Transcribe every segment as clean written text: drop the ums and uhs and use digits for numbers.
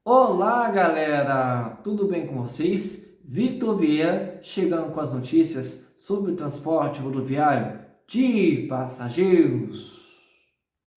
Olá, galera! Tudo bem com vocês? Victor Vieira chegando com as notícias sobre o transporte rodoviário de passageiros.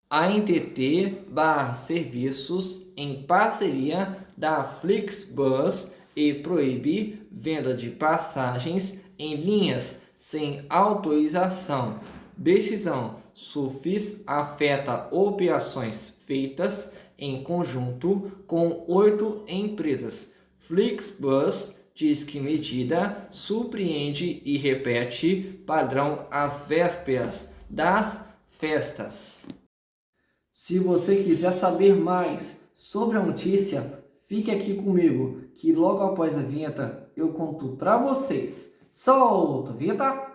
A NTT barra serviços em parceria da Flixbus e proíbe venda de passagens em linhas sem autorização. Decisão SUFIS afeta operações feitas em conjunto com 8 empresas. Flixbus diz que medida surpreende e repete padrão às vésperas das festas. Se você quiser saber mais sobre a notícia, fique aqui comigo, que logo após a vinheta eu conto para vocês. Solta a vinheta!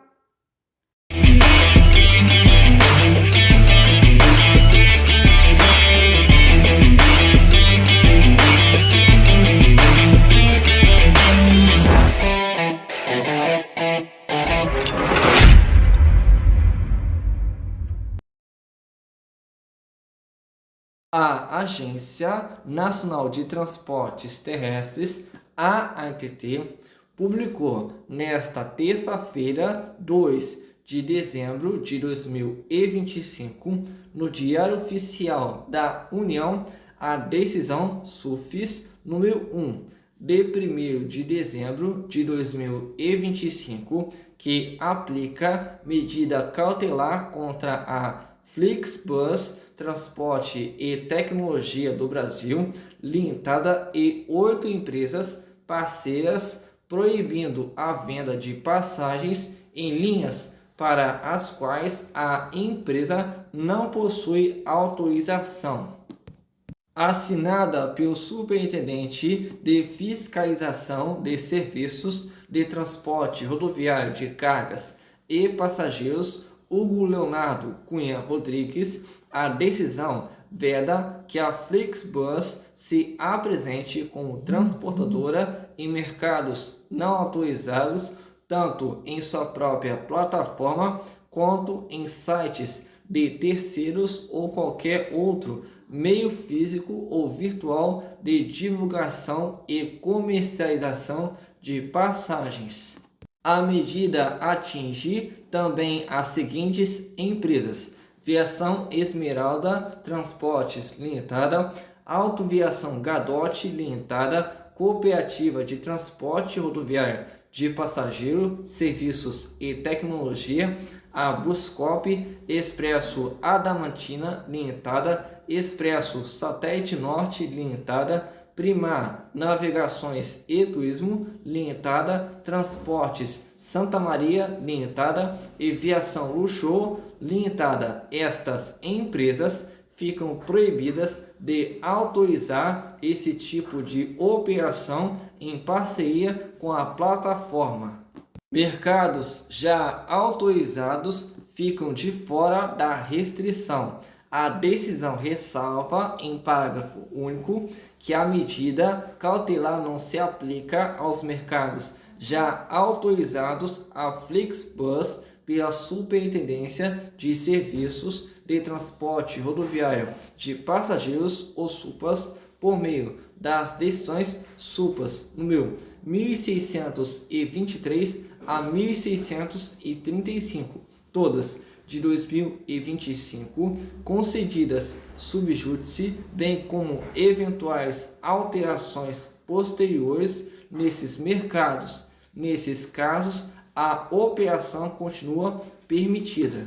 A Agência Nacional de Transportes Terrestres, a ANTT, publicou nesta terça-feira, 2 de dezembro de 2025, no Diário Oficial da União, a decisão SUFIS número 1, de 1º de dezembro de 2025, que aplica medida cautelar contra a Flixbus Transporte e Tecnologia do Brasil Limitada e 8 empresas parceiras, proibindo a venda de passagens em linhas para as quais a empresa não possui autorização. Assinada pelo Superintendente de Fiscalização de Serviços de Transporte Rodoviário de Cargas e Passageiros, Hugo Leonardo Cunha Rodrigues, a decisão veda que a Flixbus se apresente como transportadora em mercados não autorizados, tanto em sua própria plataforma quanto em sites de terceiros ou qualquer outro meio físico ou virtual de divulgação e comercialização de passagens. A medida atinge também as seguintes empresas: Viação Esmeralda Transportes Limitada, Autoviação Gadotti Limitada, Cooperativa de Transporte Rodoviário de Passageiro, Serviços e Tecnologia, a Buscop, Expresso Adamantina Limitada, Expresso Satélite Norte Limitada, Primar Navegações e Turismo Limitada, Transportes Santa Maria Limitada e Viação Luxor Limitada. Estas empresas ficam proibidas de autorizar esse tipo de operação em parceria com a plataforma. Mercados já autorizados ficam de fora da restrição. A decisão ressalva, em parágrafo único, que a medida cautelar não se aplica aos mercados já autorizados à Flixbus pela Superintendência de Serviços de Transporte Rodoviário de Passageiros, ou SUPAS, por meio das decisões SUPAS número 1623 a 1635, todas de 2025, concedidas sub judice, bem como eventuais alterações posteriores nesses mercados. Nesses casos, a operação continua permitida.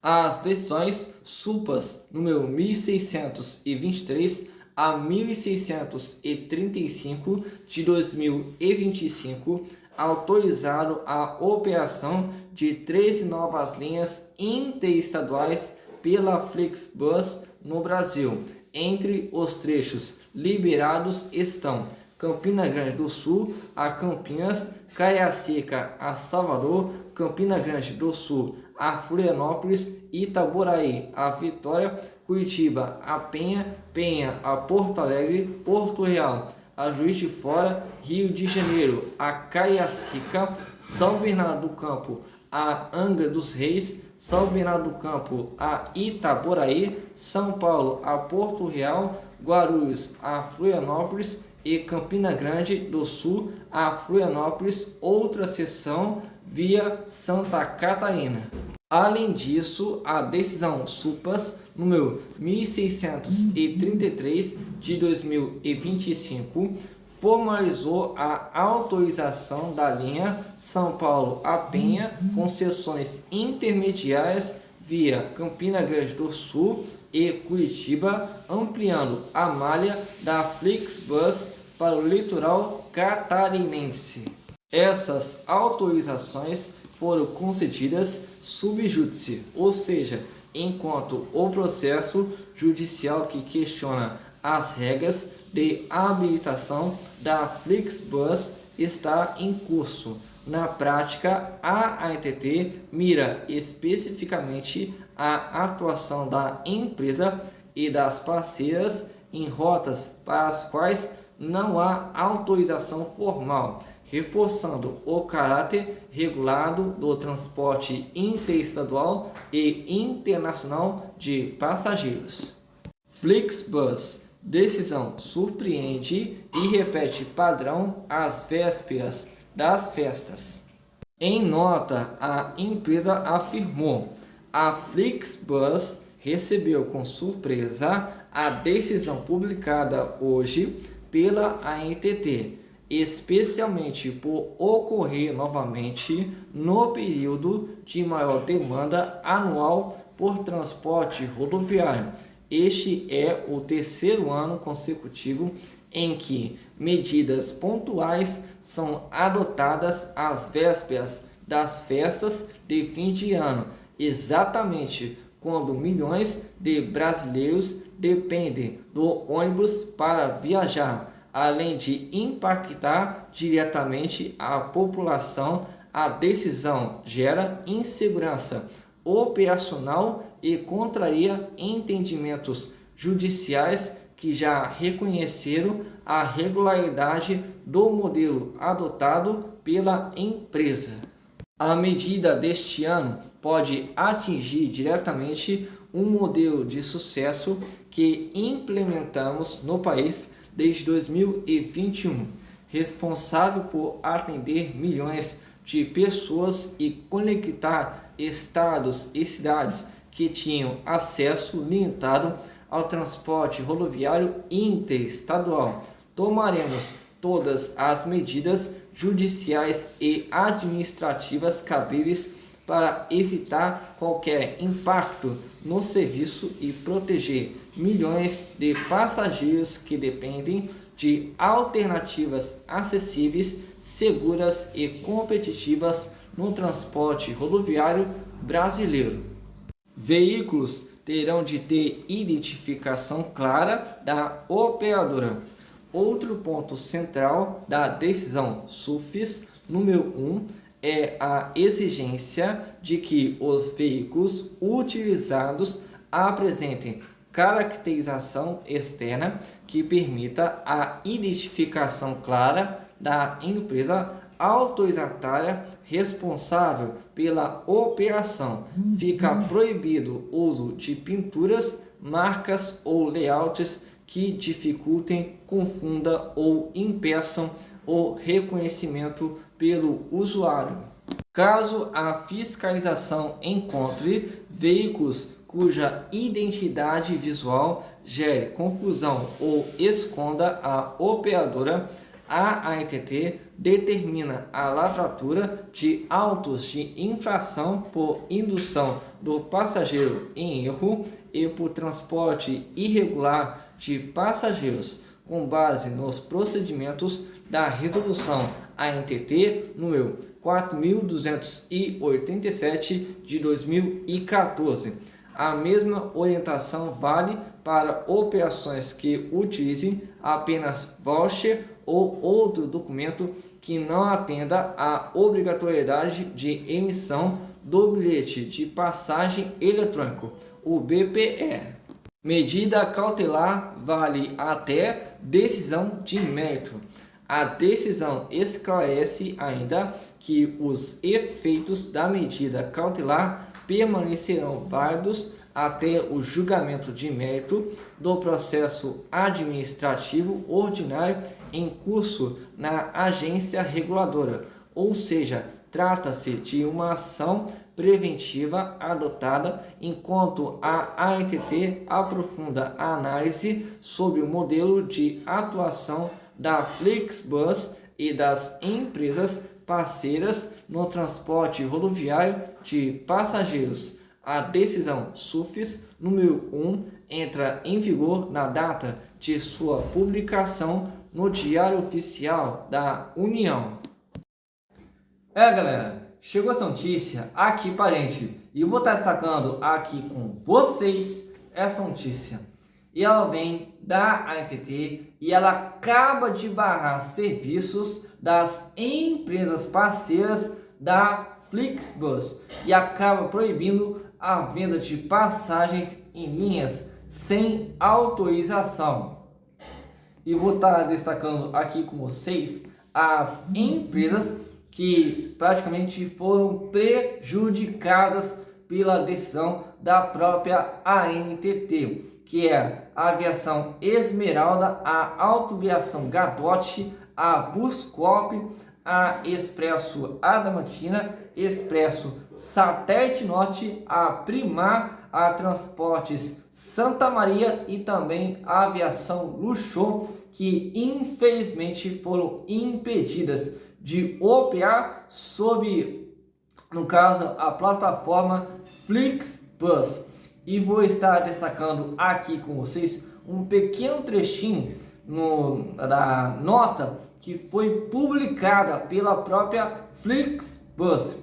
As decisões SUPAS número 1623 a 1635 de 2025 autorizaram a operação de 13 novas linhas interestaduais pela Flixbus no Brasil. Entre os trechos liberados estão Campina Grande do Sul a Campinas, Cariacica a Salvador, Campina Grande do Sul a Florianópolis, Itaboraí a Vitória, Curitiba a Penha, Penha a Porto Alegre, Porto Real a Juiz de Fora, Rio de Janeiro a Cariacica, São Bernardo do Campo a Angra dos Reis, São Bernardo do Campo a Itaboraí, São Paulo a Porto Real, Guarulhos a Florianópolis e Campina Grande do Sul a Florianópolis, outra seção via Santa Catarina. Além disso, a decisão SUPAS número 1633 de 2025 formalizou a autorização da linha São Paulo a Penha com seções intermediárias via Campina Grande do Sul e Curitiba, ampliando a malha da Flixbus para o litoral catarinense. Essas autorizações foram concedidas sub judice, ou seja, enquanto o processo judicial que questiona as regras de habilitação da Flixbus está em curso. Na prática, a ANTT mira especificamente a atuação da empresa e das parceiras em rotas para as quais não há autorização formal, reforçando o caráter regulado do transporte interestadual e internacional de passageiros. Flixbus. Decisão surpreende e repete padrão às vésperas das festas. Em nota, a empresa afirmou: a Flixbus recebeu com surpresa a decisão publicada hoje pela ANTT, especialmente por ocorrer novamente no período de maior demanda anual por transporte rodoviário. Este é o terceiro ano consecutivo em que medidas pontuais são adotadas às vésperas das festas de fim de ano, exatamente quando milhões de brasileiros dependem do ônibus para viajar, além de impactar diretamente a população. A decisão gera insegurança operacional e contraria entendimentos judiciais que já reconheceram a regularidade do modelo adotado pela empresa. A medida deste ano pode atingir diretamente um modelo de sucesso que implementamos no país desde 2021, responsável por atender milhões de pessoas e conectar estados e cidades que tinham acesso limitado ao transporte rodoviário interestadual. Tomaremos todas as medidas judiciais e administrativas cabíveis para evitar qualquer impacto no serviço e proteger milhões de passageiros que dependem de alternativas acessíveis, seguras e competitivas no transporte rodoviário brasileiro. Veículos terão de ter identificação clara da operadora. Outro ponto central da decisão SUFIS número 1 é a exigência de que os veículos utilizados apresentem caracterização externa que permita a identificação clara da empresa autorizatária responsável pela operação. Fica proibido o uso de pinturas, marcas ou layouts que dificultem, confunda ou impeçam o reconhecimento pelo usuário. Caso a fiscalização encontre veículos cuja identidade visual gere confusão ou esconda a operadora, a ANTT determina a lavratura de autos de infração por indução do passageiro em erro e por transporte irregular de passageiros, com base nos procedimentos da resolução ANTT número 4287 de 2014. A mesma orientação vale para operações que utilizem apenas voucher ou outro documento que não atenda à obrigatoriedade de emissão do bilhete de passagem eletrônico, o BPE. Medida cautelar vale até decisão de mérito. A decisão esclarece ainda que os efeitos da medida cautelar permanecerão válidos até o julgamento de mérito do processo administrativo ordinário em curso na agência reguladora, ou seja, trata-se de uma ação preventiva adotada enquanto a ANTT aprofunda a análise sobre o modelo de atuação da Flixbus e das empresas parceiras no transporte rodoviário de passageiros. A decisão SUFES número 1 entra em vigor na data de sua publicação no Diário Oficial da União. Galera, chegou essa notícia aqui pra gente e eu vou estar destacando aqui com vocês essa notícia. E ela vem da ANTT e ela acaba de barrar serviços das empresas parceiras da Flixbus e acaba proibindo a venda de passagens em linhas sem autorização. E vou estar destacando aqui com vocês as empresas que praticamente foram prejudicadas pela decisão da própria ANTT, que é a Aviação Esmeralda, a Autoviação Gadotti, a Buscop, a Expresso Adamantina, Expresso Satélite Norte, a Primar, a Transportes Santa Maria e também a Aviação Luxor, que infelizmente foram impedidas de operar sob, no caso, a plataforma Flixbus. E vou estar destacando aqui com vocês um pequeno trechinho da nota que foi publicada pela própria Flixbus,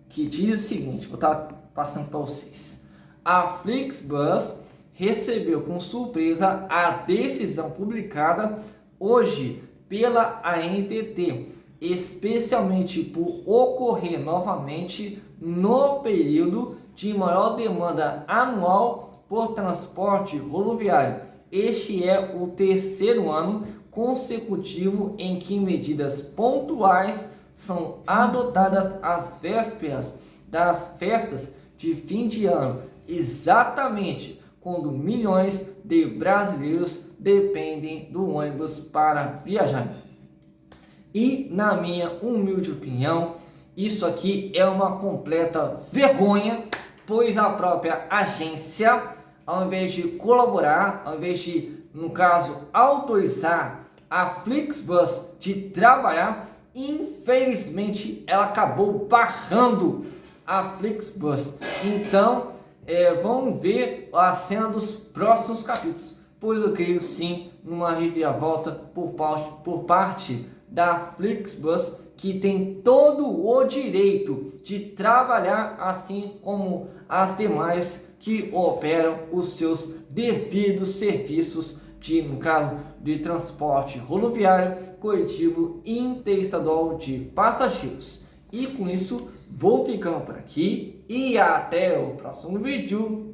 que diz o seguinte, vou estar passando para vocês. A Flixbus recebeu com surpresa a decisão publicada hoje pela ANTT, especialmente por ocorrer novamente no período de maior demanda anual por transporte rodoviário. Este é o terceiro ano consecutivo em que medidas pontuais são adotadas às vésperas das festas de fim de ano, exatamente quando milhões de brasileiros dependem do ônibus para viajar. E, na minha humilde opinião, isso aqui é uma completa vergonha, pois a própria agência, ao invés de colaborar, ao invés de, no caso, autorizar a Flixbus de trabalhar, infelizmente ela acabou barrando a Flixbus. Então, vamos ver a cena dos próximos capítulos, pois eu creio sim numa reviravolta por parte da Flixbus, que tem todo o direito de trabalhar assim como as demais que operam os seus devidos serviços de, no caso, de transporte rodoviário coletivo interestadual de passageiros. E com isso vou ficando por aqui e até o próximo vídeo.